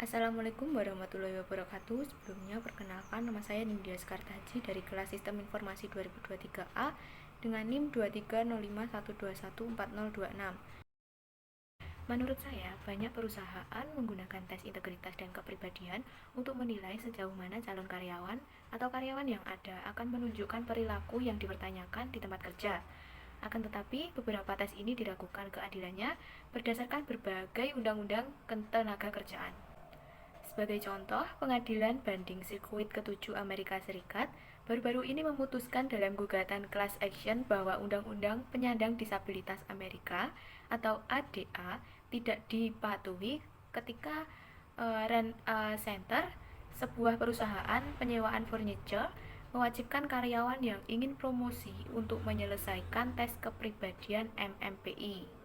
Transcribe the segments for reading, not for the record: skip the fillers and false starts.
Assalamualaikum warahmatullahi wabarakatuh. Sebelumnya perkenalkan, nama saya Nindya Skartaji dari kelas Sistem Informasi 2023A dengan NIM 23051214026. Menurut saya, banyak perusahaan menggunakan tes integritas dan kepribadian untuk menilai sejauh mana calon karyawan atau karyawan yang ada akan menunjukkan perilaku yang dipertanyakan di tempat kerja. Akan tetapi, beberapa tes ini diragukan keadilannya berdasarkan berbagai undang-undang ketenaga kerjaan. Sebagai contoh, Pengadilan Banding Sirkuit ke-7 Amerika Serikat baru-baru ini memutuskan dalam gugatan class action bahwa Undang-Undang Penyandang Disabilitas Amerika atau ADA tidak dipatuhi ketika Rent Center, sebuah perusahaan penyewaan furniture, mewajibkan karyawan yang ingin promosi untuk menyelesaikan tes kepribadian MMPI.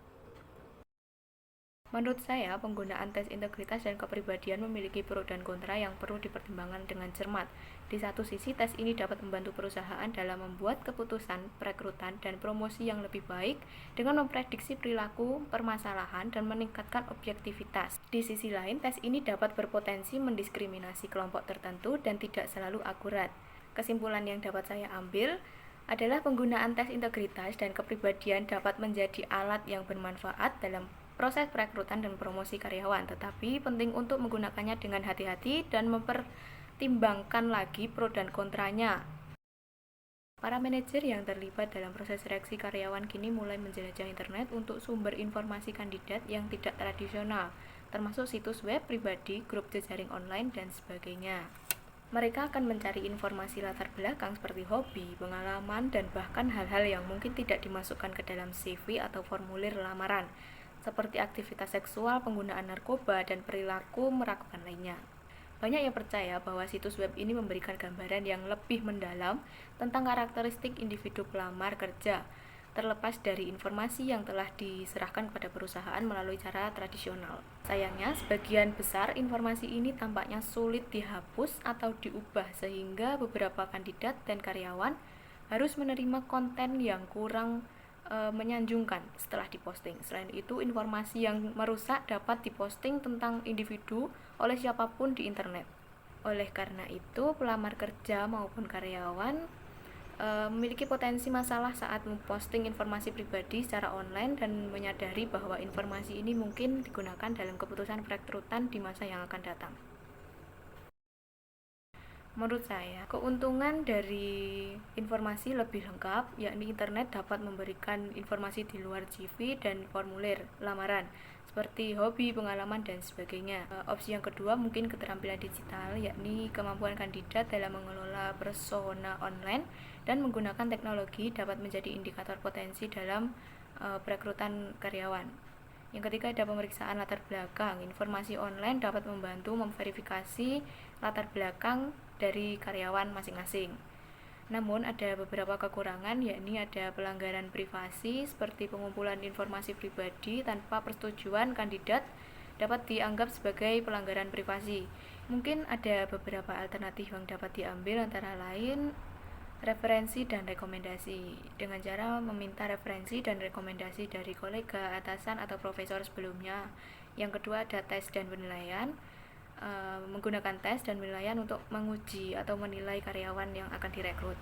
Menurut saya, penggunaan tes integritas dan kepribadian memiliki pro dan kontra yang perlu dipertimbangkan dengan cermat. Di satu sisi, tes ini dapat membantu perusahaan dalam membuat keputusan perekrutan dan promosi yang lebih baik dengan memprediksi perilaku, permasalahan, dan meningkatkan objektivitas. Di sisi lain, tes ini dapat berpotensi mendiskriminasi kelompok tertentu dan tidak selalu akurat. Kesimpulan yang dapat saya ambil adalah penggunaan tes integritas dan kepribadian dapat menjadi alat yang bermanfaat dalam proses perekrutan dan promosi karyawan, tetapi penting untuk menggunakannya dengan hati-hati dan mempertimbangkan lagi pro dan kontranya. Para manajer yang terlibat dalam proses seleksi karyawan kini mulai menjelajah internet untuk sumber informasi kandidat yang tidak tradisional, termasuk situs web pribadi, grup jejaring online, dan sebagainya. Mereka akan mencari informasi latar belakang seperti hobi, pengalaman, dan bahkan hal-hal yang mungkin tidak dimasukkan ke dalam CV atau formulir lamaran, seperti aktivitas seksual, penggunaan narkoba, dan perilaku meragukan lainnya. Banyak yang percaya bahwa situs web ini memberikan gambaran yang lebih mendalam tentang karakteristik individu pelamar kerja, terlepas dari informasi yang telah diserahkan kepada perusahaan melalui cara tradisional. Sayangnya, sebagian besar informasi ini tampaknya sulit dihapus atau diubah sehingga beberapa kandidat dan karyawan harus menerima konten yang kurang menyanjungkan setelah diposting. Selain itu, informasi yang merusak dapat diposting tentang individu oleh siapapun di internet. Oleh karena itu, pelamar kerja maupun karyawan memiliki potensi masalah saat memposting informasi pribadi secara online dan menyadari bahwa informasi ini mungkin digunakan dalam keputusan perekrutan di masa yang akan datang. Menurut saya, keuntungan dari informasi lebih lengkap, yakni internet dapat memberikan informasi di luar CV dan formulir lamaran, seperti hobi, pengalaman, dan sebagainya. Opsi yang kedua mungkin keterampilan digital, yakni kemampuan kandidat dalam mengelola persona online dan menggunakan teknologi dapat menjadi indikator potensi dalam perekrutan karyawan. Yang ketiga ada pemeriksaan latar belakang. Informasi online dapat membantu memverifikasi latar belakang dari karyawan masing-masing. Namun ada beberapa kekurangan, yakni ada pelanggaran privasi seperti pengumpulan informasi pribadi tanpa persetujuan kandidat dapat dianggap sebagai pelanggaran privasi. Mungkin ada beberapa alternatif yang dapat diambil, antara lain referensi dan rekomendasi, dengan cara meminta referensi dan rekomendasi dari kolega, atasan, atau profesor sebelumnya. Yang kedua ada tes dan penilaian, menggunakan tes dan penilaian untuk menguji atau menilai karyawan yang akan direkrut.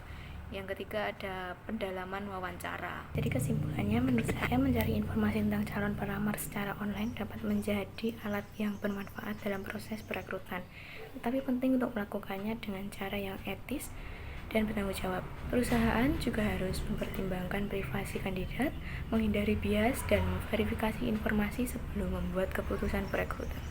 Yang ketiga ada pendalaman wawancara. Jadi kesimpulannya, menurut saya mencari informasi tentang calon pelamar secara online dapat menjadi alat yang bermanfaat dalam proses perekrutan, tetapi penting untuk melakukannya dengan cara yang etis dan bertanggung jawab. Perusahaan juga harus mempertimbangkan privasi kandidat, menghindari bias, dan memverifikasi informasi sebelum membuat keputusan perekrutan.